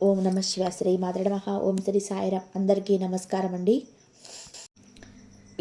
ఓం నమ శివ శ్రీ మాతృ నమః. ఓం శ్రీ సాయిరాం. అందరికీ నమస్కారం అండి.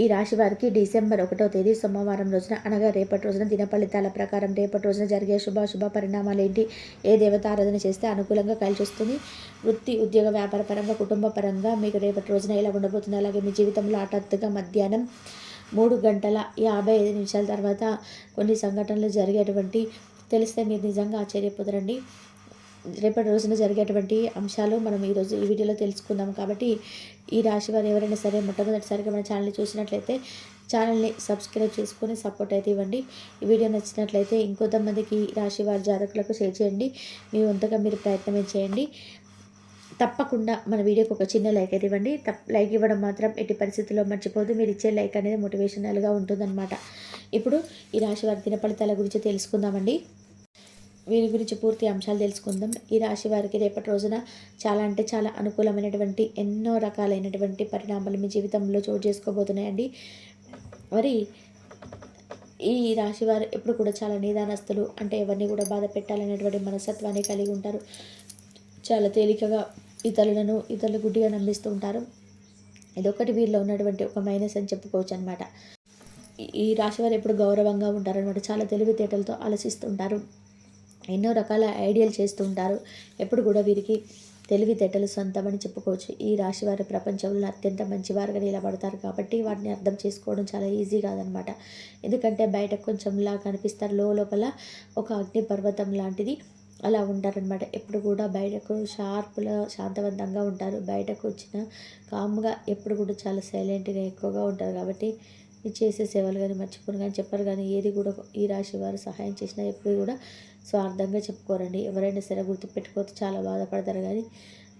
ఈ రాశి వారికి డిసెంబర్ 1వ తేదీ సోమవారం రోజున అనగా రేపటి రోజున దిన ఫలితాల ప్రకారం రేపటి రోజున జరిగే శుభ పరిణామాలు ఏంటి, ఏ దేవతారాధన చేస్తే అనుకూలంగా కలిసి వస్తుంది, వృత్తి ఉద్యోగ వ్యాపార పరంగా కుటుంబ పరంగా మీకు రేపటి రోజున ఎలా ఉండబోతుంది, అలాగే మీ జీవితంలో హఠాత్తుగా మధ్యాహ్నం 3:55 తర్వాత కొన్ని సంఘటనలు జరిగేటువంటి తెలిస్తే మీరు నిజంగా ఆశ్చర్యపోతారండి. రేపటి రోజున జరిగేటువంటి అంశాలు మనం ఈరోజు ఈ వీడియోలో తెలుసుకుందాం. కాబట్టి ఈ రాశి వారు ఎవరైనా సరే మొట్టమొదటిసారిగా మన ఛానల్ని చూసినట్లయితే ఛానల్ని సబ్స్క్రైబ్ చేసుకొని సపోర్ట్ అయితే ఇవ్వండి. ఈ వీడియో నచ్చినట్లయితే ఇంకొంతమందికి రాశి వారి జాతకులకు షేర్ చేయండి. మీ వంతుగా మీరు ప్రయత్నమే చేయండి. తప్పకుండా మన వీడియోకి ఒక చిన్న లైక్ అయితే ఇవ్వండి. లైక్ ఇవ్వడం మాత్రం ఎట్టి పరిస్థితుల్లో మర్చిపోదు. మీరు ఇచ్చే లైక్ అనేది మోటివేషనల్గా ఉంటుందన్నమాట. ఇప్పుడు ఈ రాశి వారి దిన ఫలితాల గురించి తెలుసుకుందామండి. వీరి గురించి పూర్తి అంశాలు తెలుసుకుందాం. ఈ రాశి వారికి రేపటి రోజున చాలా అంటే చాలా అనుకూలమైనటువంటి ఎన్నో రకాలైనటువంటి పరిణామాలు మీ జీవితంలో చోటు చేసుకోబోతున్నాయండి. మరి ఈ రాశి వారు ఎప్పుడు కూడా చాలా నిదానస్తులు, అంటే ఎవరిని కూడా బాధ పెట్టాలనేటువంటి మనస్తత్వాన్ని కలిగి ఉంటారు. చాలా తేలికగా ఇతరులు గుడ్డిగా నమ్మిస్తూ ఉంటారు. ఇదొకటి వీరిలో ఉన్నటువంటి ఒక మైనస్ అని చెప్పుకోవచ్చు అనమాట. ఈ రాశి వారు ఎప్పుడు గౌరవంగా ఉంటారనమాట. చాలా తెలివితేటలతో ఆలోచిస్తుంటారు. ఎన్నో రకాల ఐడియాలు చేస్తూ ఉంటారు. ఎప్పుడు కూడా వీరికి తెలివితేటలు సొంతమని చెప్పుకోవచ్చు. ఈ రాశి వారి ప్రపంచంలో అత్యంత మంచివారుగా నిలబడతారు. కాబట్టి వాటిని అర్థం చేసుకోవడం చాలా ఈజీ కాదనమాట. ఎందుకంటే బయట కొంచెంలా కనిపిస్తారు, లోపల ఒక అగ్ని పర్వతం లాంటిది అలా ఉంటారనమాట. ఎప్పుడు కూడా బయటకు షార్ప్గా శాంతవంతంగా ఉంటారు. బయటకు వచ్చిన కామ్గా ఎప్పుడు కూడా చాలా సైలెంట్గా ఎక్కువగా ఉంటారు. కాబట్టి చేసే సేవలు కానీ మర్చిపోను కానీ చెప్పరు. కానీ ఏది కూడా ఈ రాశి వారు సహాయం చేసినా ఎప్పుడు కూడా స్వార్థంగా చెప్పుకోరండి. ఎవరైనా సరే గుర్తుపెట్టుకోవచ్చు, చాలా బాధపడతారు. కానీ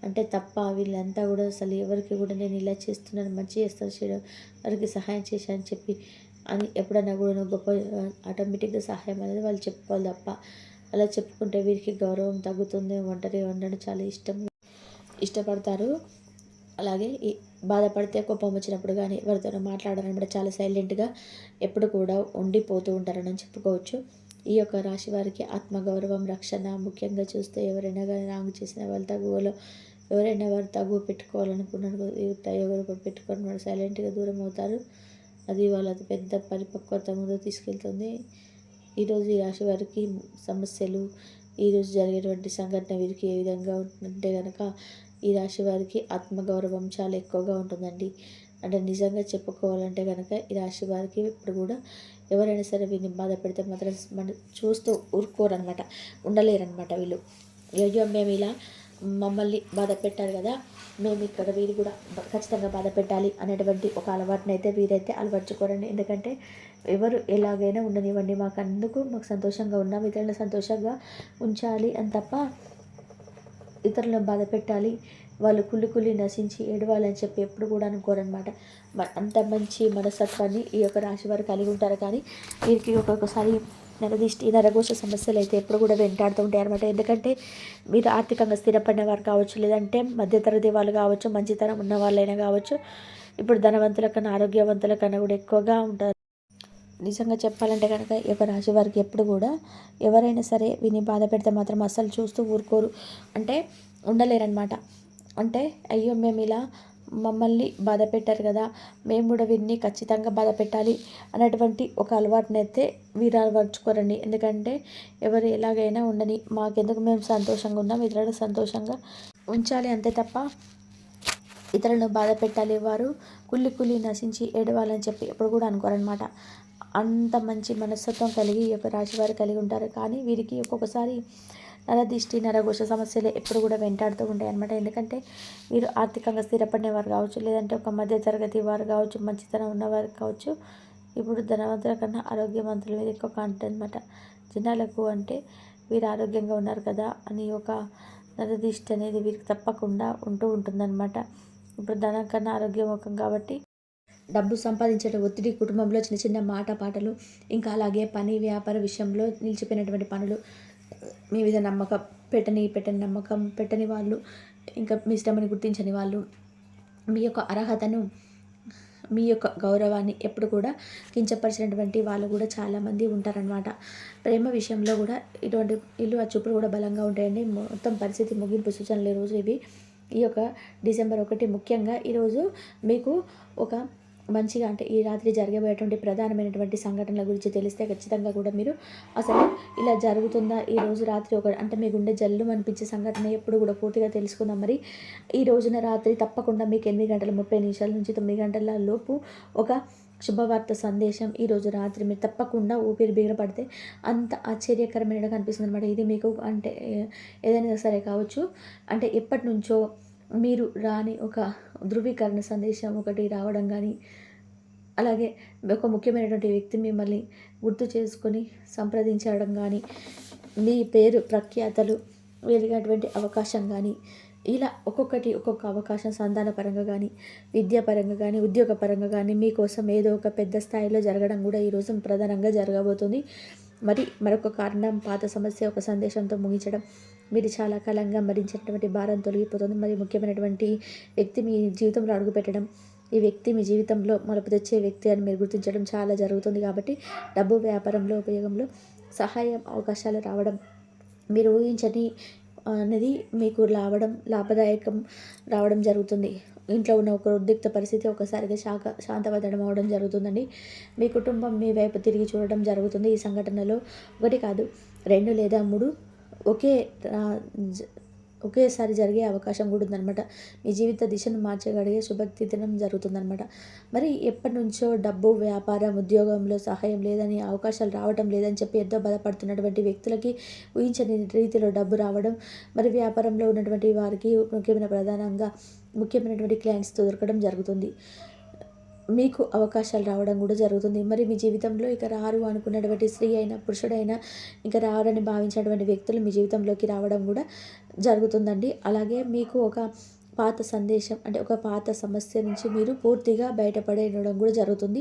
అంటే తప్ప వీళ్ళంతా కూడా అసలు ఎవరికి కూడా నేను ఇలా చేస్తున్నాను, మంచి చేస్తాను, చేయడం వారికి సహాయం చేశాను చెప్పి అని ఎప్పుడన్నా కూడా గొప్ప ఆటోమేటిక్గా సహాయం అనేది వాళ్ళు చెప్పుకోవాలి తప్ప అలా చెప్పుకుంటే వీరికి గౌరవం తగ్గుతుంది. ఒంటరి ఉండడం చాలా ఇష్టపడతారు. అలాగే ఈ బాధపడితే కోపం వచ్చినప్పుడు కానీ ఎవరితోనో మాట్లాడాలన్నమాట చాలా సైలెంట్గా ఎప్పుడు కూడా ఉండిపోతూ ఉంటారని చెప్పుకోవచ్చు. ఈ యొక్క రాశి వారికి ఆత్మగౌరవం, రక్షణ ముఖ్యంగా చూస్తే ఎవరైనా కానీ రాంగ్ చేసిన వాళ్ళ తగువలో ఎవరైనా వారు తగువ పెట్టుకోవాలనుకున్నాడు ఎవరు పెట్టుకొని వాడు సైలెంట్గా దూరం అవుతారు. అది వాళ్ళది పెద్ద పరిపక్వత ముందు తీసుకెళ్తుంది. ఈరోజు ఈ రాశి వారికి సమస్యలు, ఈరోజు జరిగేటువంటి సంఘటన వీరికి ఏ విధంగా ఉంటుందంటే కనుక ఈ రాశి వారికి ఆత్మగౌరవం చాలా ఎక్కువగా ఉంటుందండి. అంటే నిజంగా చెప్పుకోవాలంటే కనుక ఈ రాశి వారికి ఇప్పుడు కూడా ఎవరైనా సరే వీరిని బాధ పెడితే మాత్రం మనం చూస్తూ ఊరుకోరనమాట, ఉండలేరనమాట. వీళ్ళు అయ్యో మేము ఇలా మమ్మల్ని బాధ పెట్టారు కదా, మేము ఇక్కడ వీరు కూడా ఖచ్చితంగా బాధ పెట్టాలి అనేటువంటి ఒక అలవాటుని అయితే వీరైతే అలవర్చుకోరండి. ఎందుకంటే ఎవరు ఎలాగైనా ఉండనివ్వండి, మాకు సంతోషంగా ఉన్నాం, ఇతరులను సంతోషంగా ఉంచాలి అని తప్ప ఇతరులను బాధ పెట్టాలి, వాళ్ళు కుళ్ళి నశించి ఏడవాలని చెప్పి ఎప్పుడు కూడా అనుకోరనమాట. అంత మంచి మనస్తత్వాన్ని ఈ యొక్క రాశి వారు కలిగి ఉంటారు. కానీ వీరికి ఒక్కొక్కసారి నరఘోష సమస్యలు అయితే ఎప్పుడు కూడా వెంటాడుతూ ఉంటాయి అనమాట. ఎందుకంటే మీరు ఆర్థికంగా స్థిరపడిన వారు కావచ్చు, లేదంటే మధ్యతరగతి వాళ్ళు కావచ్చు, మంచితనం ఉన్న వాళ్ళైనా కావచ్చు, ఇప్పుడు ధనవంతుల కన్నా ఆరోగ్యవంతుల కన్నా కూడా ఎక్కువగా ఉంటారు. నిజంగా చెప్పాలంటే కనుక ఈ యొక్క రాశి వారికి ఎప్పుడు కూడా ఎవరైనా సరే వీరిని బాధ పెడితే మాత్రం అస్సలు చూస్తూ ఊరుకోరు, అంటే ఉండలేరనమాట. అంటే అయ్యో మేము ఇలా మమ్మల్ని బాధ పెట్టారు కదా, మేము కూడా వీరిని ఖచ్చితంగా బాధ పెట్టాలి అనేటువంటి ఒక అలవాటునైతే వీరు అలవర్చుకోరండి. ఎందుకంటే ఎవరు ఎలాగైనా ఉండని, మాకెందుకు, మేము సంతోషంగా ఉన్నాం, ఇతరులను సంతోషంగా ఉంచాలి అంతే తప్ప ఇతరులను బాధ పెట్టాలి, వారు కుళ్ళి నశించి ఏడవాలని చెప్పి ఎప్పుడు కూడా అనుకోరనమాట. అంత మంచి మనస్తత్వం కలిగి ఈ యొక్క రాశి వారు కలిగి ఉంటారు. కానీ వీరికి ఒక్కొక్కసారి నరఘోష సమస్యలు ఎప్పుడు కూడా వెంటాడుతూ ఉంటాయి అన్నమాట. ఎందుకంటే వీరు ఆర్థికంగా స్థిరపడిన వారు కావచ్చు, లేదంటే ఒక మధ్య తరగతి వారు కావచ్చు, మంచితనం ఉన్నవారు కావచ్చు, ఇప్పుడు ధనవంతుల కన్నా ఆరోగ్యవంతులు వీరు ఎక్కువ కాంటారు అనమాట. జనాలకు అంటే వీరు ఆరోగ్యంగా ఉన్నారు కదా అని ఒక నరదిష్టి అనేది వీరికి తప్పకుండా ఉంటుందన్నమాట. ఇప్పుడు ధనం కన్నా ఆరోగ్యం ముఖ్యం కాబట్టి డబ్బు సంపాదించే ఒత్తిడి, కుటుంబంలో చిన్న చిన్న మాట పాటలు, ఇంకా అలాగే పని వ్యాపార విషయంలో నిలిచిపోయినటువంటి పనులు, మీ మీద నమ్మకం పెట్టని నమ్మకం పెట్టని వాళ్ళు, ఇంకా మీ ఇష్టమని గుర్తించని వాళ్ళు, మీ యొక్క అర్హతను మీ యొక్క గౌరవాన్ని ఎప్పుడు కూడా కించపరిచినటువంటి వాళ్ళు కూడా చాలామంది ఉంటారనమాట. ప్రేమ విషయంలో కూడా ఇటువంటి ఇల్లు చూపులు కూడా బలంగా ఉంటాయండి. మొత్తం పరిస్థితి ముగింపు సూచనలు ఈరోజు ఇవి. ఈ యొక్క డిసెంబర్ 1 ముఖ్యంగా ఈరోజు మీకు ఒక మంచిగా అంటే ఈ రాత్రి జరగబోయేటువంటి ప్రధానమైనటువంటి సంఘటనల గురించి తెలిస్తే ఖచ్చితంగా కూడా మీరు అసలు ఇలా జరుగుతుందా ఈ రోజు రాత్రి అంటే మీ గుండె జల్లు అనిపించే సంఘటన ఎప్పుడు కూడా పూర్తిగా తెలుసుకుందాం. మరి ఈ రోజున రాత్రి తప్పకుండా మీకు 8:30 నుంచి 9 గంటల లోపు ఒక శుభవార్త సందేశం ఈరోజు రాత్రి మీరు తప్పకుండా ఊపిరి బిగపడితే అంత ఆశ్చర్యకరమైనగా కనిపిస్తుంది అనమాట. ఇది మీకు అంటే ఏదైనా సరే కావచ్చు, అంటే ఎప్పటి నుంచో మీరు రాని ఒక ధృవీకరణ సందేశం ఒకటి రావడం కానీ, అలాగే ఒక ముఖ్యమైనటువంటి వ్యక్తి మిమ్మల్ని గుర్తు చేసుకొని సంప్రదించడం కానీ, మీ పేరు ప్రఖ్యాతలు వెలిగేటువంటి అవకాశం కానీ, ఇలా ఒక్కొక్కటి ఒక్కొక్క అవకాశం సంతానపరంగా కానీ, విద్యాపరంగా కానీ, ఉద్యోగపరంగా కానీ మీకోసం ఏదో ఒక పెద్ద స్థాయిలో జరగడం కూడా ఈరోజు ప్రధానంగా జరగబోతుంది. మరి మరొక కారణం పాత సమస్య ఒక సందేశంతో ముగించడం. మీరు చాలా కాలంగా మరించినటువంటి భారం తొలగిపోతుంది. మరి ముఖ్యమైనటువంటి వ్యక్తి మీ జీవితంలో అడుగుపెట్టడం, ఈ వ్యక్తి మీ జీవితంలో మలుపు తెచ్చే వ్యక్తి అని మీరు గుర్తించడం చాలా జరుగుతుంది. కాబట్టి డబ్బు, వ్యాపారంలో, ఉపయోగంలో సహాయం అవకాశాలు రావడం, మీరు ఊహించని అనేది మీకు లాభదాయకం రావడం జరుగుతుంది. ఇంట్లో ఉన్న ఒక ఉద్రిక్త పరిస్థితి ఒకసారిగా శాంతవదనం అవడం జరుగుతుందండి. మీ కుటుంబం మీ వైపు తిరిగి చూడడం జరుగుతుంది. ఈ సంఘటనలో 1 కాదు 2 లేదా 3 ఒకేసారి జరిగే అవకాశం కూడా ఉందన్నమాట. మీ జీవిత దిశను మార్చగలిగే శుభతిథనం జరుగుతుందన్నమాట. మరి ఎప్పటి నుంచో డబ్బు, వ్యాపారం, ఉద్యోగంలో సహాయం లేదని, అవకాశాలు రావడం లేదని చెప్పి ఎంతో బాధపడుతున్నటువంటి వ్యక్తులకి ఊహించని రీతిలో డబ్బు రావడం, మరి వ్యాపారంలో ఉన్నటువంటి వారికి ముఖ్యమైనటువంటి క్లయింట్స్తో దొరకడం జరుగుతుంది. మీకు అవకాశాలు రావడం కూడా జరుగుతుంది. మరి మీ జీవితంలో ఇక రారు అనుకున్నటువంటి స్త్రీ అయినా, పురుషుడైనా ఇంకా రారని భావించినటువంటి వ్యక్తులు మీ జీవితంలోకి రావడం కూడా జరుగుతుందండి. అలాగే మీకు ఒక పాత సందేశం అంటే ఒక పాత సమస్య నుంచి మీరు పూర్తిగా బయటపడేయడం కూడా జరుగుతుంది.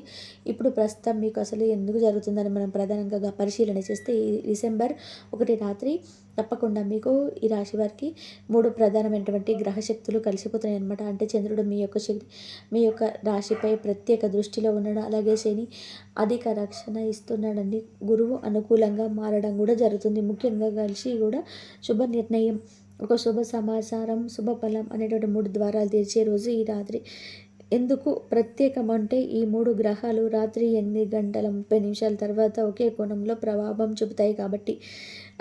ఇప్పుడు ప్రస్తుతం మీకు అసలు ఎందుకు జరుగుతుందని మనం ప్రధానంగా పరిశీలన చేస్తే ఈ డిసెంబర్ 1 రాత్రి తప్పకుండా మీకు ఈ రాశి వారికి 3 ప్రధానమైనటువంటి గ్రహశక్తులు కలిసిపోతున్నాయి అనమాట. అంటే చంద్రుడు మీ యొక్క రాశిపై ప్రత్యేక దృష్టిలో ఉండడం, అలాగే శని అధిక రక్షణ ఇస్తున్నాడండి. గురువు అనుకూలంగా మారడం కూడా జరుగుతుంది. ముఖ్యంగా కలిసి కూడా శుభ నిర్ణయం, ఒక శుభ సమాచారం, శుభఫలం అనేటువంటి 3 ద్వారాలు తెరిచే రోజు ఈ రాత్రి. ఎందుకు ప్రత్యేకం అంటే ఈ 3 గ్రహాలు రాత్రి 8:30 తర్వాత ఒకే కోణంలో ప్రభావం చూపుతాయి కాబట్టి.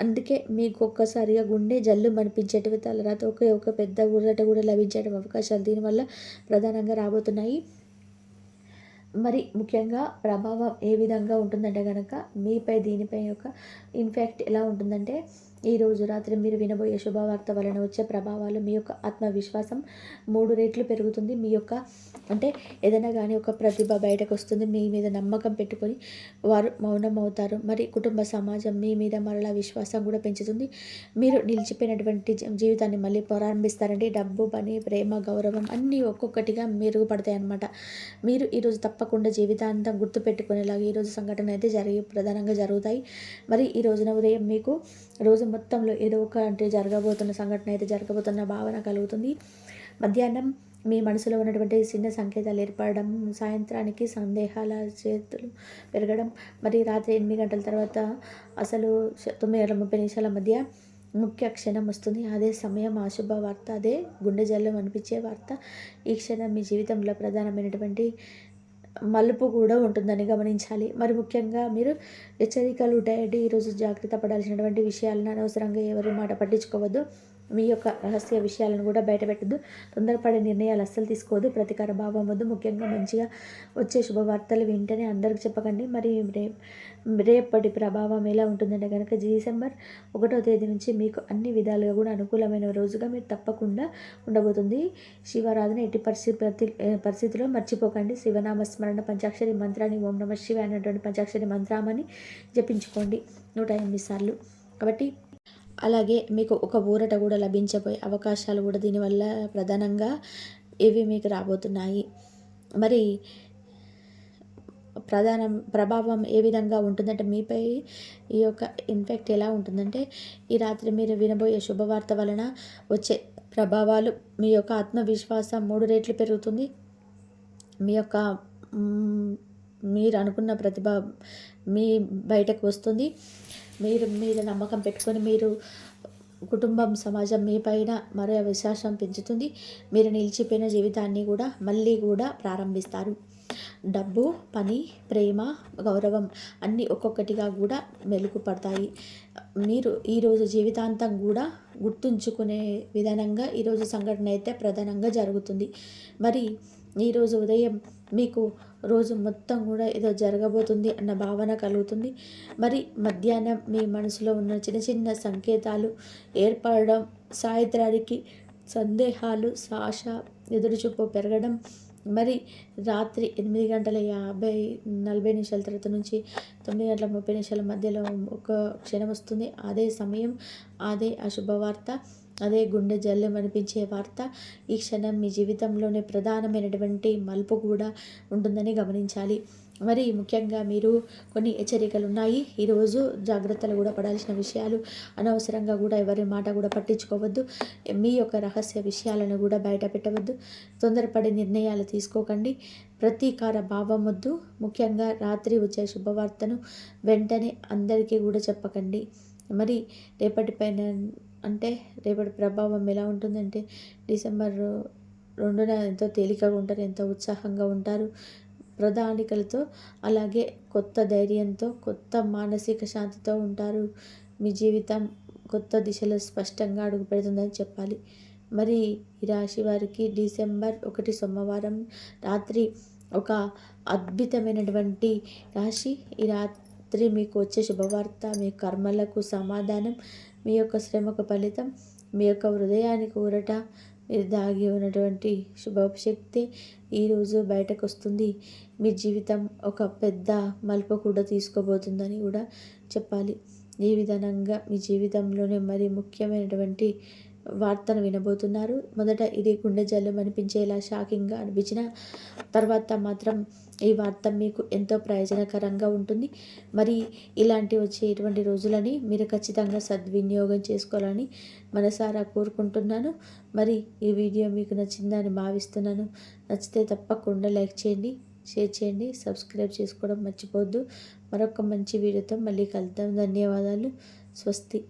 అందుకే మీకు ఒక్కసారిగా గుండె జల్లు మనిపించేటివి తలరాత ఒక పెద్ద ఊరట కూడా లభించే అవకాశాలు దీనివల్ల ప్రధానంగా రాబోతున్నాయి. మరి ముఖ్యంగా ప్రభావం ఏ విధంగా ఉంటుందంటే కనుక దీనిపై యొక్క ఇన్ఫాక్ట్ ఎలా ఉంటుందంటే, ఈరోజు రాత్రి మీరు వినబోయే శుభవార్త వలన వచ్చే ప్రభావాలు మీ యొక్క ఆత్మవిశ్వాసం 3 రెట్లు పెరుగుతుంది. మీ యొక్క అంటే ఏదైనా కానీ ఒక ప్రతిభ బయటకు వస్తుంది. మీ మీద నమ్మకం పెట్టుకొని వారు మౌనం అవుతారు. మరి కుటుంబ సమాజం మీ మీద మరలా విశ్వాసం కూడా పెంచుతుంది. మీరు నిలిచిపోయినటువంటి జీవితాన్ని మళ్ళీ ప్రారంభిస్తారండి. డబ్బు, పని, ప్రేమ, గౌరవం అన్నీ ఒక్కొక్కటిగా మెరుగుపడతాయి అన్నమాట. మీరు ఈరోజు తప్పకుండా జీవితాంతం గుర్తుపెట్టుకునేలాగా ఈరోజు సంఘటన అయితే ప్రధానంగా జరుగుతాయి. మరి ఈ రోజున ఉదయం మీకు రోజు మొత్తంలో ఏదో ఒక అంటే జరగబోతున్న సంఘటన అయితే జరగబోతున్న భావన కలుగుతుంది. మధ్యాహ్నం మీ మనసులో ఉన్నటువంటి చిన్న సంకేతాలు ఏర్పడడం, సాయంత్రానికి సందేహాల చేతులు పెరగడం, మరి రాత్రి 8 గంటల తర్వాత అసలు 9:30 మధ్య ముఖ్య క్షణం వస్తుంది. అదే సమయం అశుభ వార్త, అదే గుండె జల్లు అనిపించే వార్త. ఈ క్షణం మీ జీవితంలో ప్రధానమైనటువంటి మలుపు కూడా ఉంటుందని గమనించాలి. మరి ముఖ్యంగా మీరు హెచ్చరికలు ఉంటాయండి. ఈరోజు జాగ్రత్త పడాల్సినటువంటి విషయాలను అనవసరంగా ఎవరి మాట పట్టించుకోవద్దు. మీ యొక్క రహస్య విషయాలను కూడా బయటపెట్టద్దు. తొందరపడే నిర్ణయాలు అస్సలు తీసుకోవద్దు. ప్రతీకార భావం వద్దు. ముఖ్యంగా మంచిగా వచ్చే శుభవార్తలు వెంటనే అందరికి చెప్పకండి. మరి రేపటి ప్రభావం ఎలా ఉంటుందంటే కనుక డిసెంబర్ 1వ తేదీ నుంచి మీకు అన్ని విధాలుగా కూడా అనుకూలమైన రోజుగా మీరు తప్పకుండా ఉండబోతుంది. శివారాధన ఎట్టి పరిస్థితిలో మర్చిపోకండి. శివనామ స్మరణ పంచాక్షరి మంత్రాన్ని ఓం నమః శివాయ అనేటువంటి పంచాక్షరి మంత్రామని జపించుకోండి 108 సార్లు. కాబట్టి అలాగే మీకు ఒక ఊరట కూడా లభించబోయే అవకాశాలు కూడా దీనివల్ల ప్రధానంగా ఇవి మీకు రాబోతున్నాయి. మరి ప్రభావం ఏ విధంగా ఉంటుందంటే మీపై ఈ యొక్క ఇంపాక్ట్ ఎలా ఉంటుందంటే, ఈ రాత్రి మీరు వినబోయే శుభవార్త వలన వచ్చే ప్రభావాలు మీ యొక్క ఆత్మవిశ్వాసం 3 రెట్లు పెరుగుతుంది. మీ యొక్క హ్మ్, మీరు అనుకున్న ప్రతిభ మీ బయటకు వస్తుంది. మీరు మీద నమ్మకం పెట్టుకొని మీరు కుటుంబం, సమాజం మీ పైన మరో విశ్వాసం పెంచుతుంది. మీరు నిలిచిపోయిన జీవితాన్ని కూడా మళ్ళీ కూడా ప్రారంభిస్తారు. డబ్బు, పని, ప్రేమ, గౌరవం అన్నీ ఒక్కొక్కటిగా కూడా మెరుగుపడతాయి. మీరు ఈరోజు జీవితాంతం కూడా గుర్తుంచుకునే విధానంగా ఈరోజు సంఘటన అయితే ప్రధానంగా జరుగుతుంది. మరి ఈరోజు ఉదయం మీకు రోజు మొత్తం కూడా ఏదో జరగబోతుంది అన్న భావన కలుగుతుంది. మరి మధ్యాహ్నం మీ మనసులో ఉన్న చిన్న చిన్న సంకేతాలు ఏర్పడడం, సాయంత్రానికి సందేహాలు, ఆశ, ఎదురుచూపు పెరగడం, మరి రాత్రి 8:40 తర్వాత నుంచి 9:30 మధ్యలో ఒక క్షణం వస్తుంది. అదే సమయం, అదే అశుభవార్త, అదే గుండె జల్లెమనిపించే వార్త. ఈ క్షణం మీ జీవితంలోనే ప్రధానమైనటువంటి మలుపు కూడా ఉంటుందని గమనించాలి. మరి ముఖ్యంగా మీరు కొన్ని హెచ్చరికలు ఉన్నాయి. ఈరోజు జాగ్రత్తలు కూడా పడాల్సిన విషయాలు. అనవసరంగా కూడా ఎవరి మాట కూడా పట్టించుకోవద్దు. మీ యొక్క రహస్య విషయాలను కూడా బయట పెట్టవద్దు. తొందరపడి నిర్ణయాలు తీసుకోకండి. ప్రతీకార భావం వద్దు. ముఖ్యంగా రాత్రి వచ్చే శుభవార్తను వెంటనే అందరికీ కూడా చెప్పకండి. మరి రేపటి పైన అంటే రేపటి ప్రభావం ఎలా ఉంటుందంటే డిసెంబర్ 2న ఎంతో తేలికగా ఉంటారు, ఎంతో ఉత్సాహంగా ఉంటారు ప్రణాళికలతో, అలాగే కొత్త ధైర్యంతో, కొత్త మానసిక శాంతితో ఉంటారు. మీ జీవితం కొత్త దిశలో స్పష్టంగా అడుగు పెడుతుందని చెప్పాలి. మరి ఈ రాశి వారికి డిసెంబర్ 1 సోమవారం రాత్రి ఒక అద్భుతమైనటువంటి రాశి. ఈ రాత్రి మీకు వచ్చే శుభవార్త, మీ కర్మలకు సమాధానం, మీ యొక్క శ్రమకు ఫలితం, మీ యొక్క హృదయానికి ఊరట, మీరు దాగి ఉన్నటువంటి శుభశక్తి ఈరోజు బయటకు వస్తుంది. మీ జీవితం ఒక పెద్ద మలుపు కూడా తీసుకోబోతుందని కూడా చెప్పాలి. ఈ విధానంగా మీ జీవితంలోనే మరి ముఖ్యమైనటువంటి వార్తను వినబోతున్నారు. మొదట ఇది గుండె జల్లు అనిపించేలా షాకింగ్గా అనిపించిన తర్వాత మాత్రం ఈ వార్త మీకు ఎంతో ప్రయోజనకరంగా ఉంటుంది. మరి ఇలాంటి వచ్చేటువంటి రోజులని మీరు ఖచ్చితంగా సద్వినియోగం చేసుకోవాలని మనసారా కోరుకుంటున్నాను. మరి ఈ వీడియో మీకు నచ్చిందని భావిస్తున్నాను. నచ్చితే తప్పకుండా లైక్ చేయండి, షేర్ చేయండి, సబ్స్క్రైబ్ చేసుకోవడం మర్చిపోవద్దు. మరొక మంచి వీడియోతో మళ్ళీ కలుద్దాం. ధన్యవాదాలు. స్వస్తి.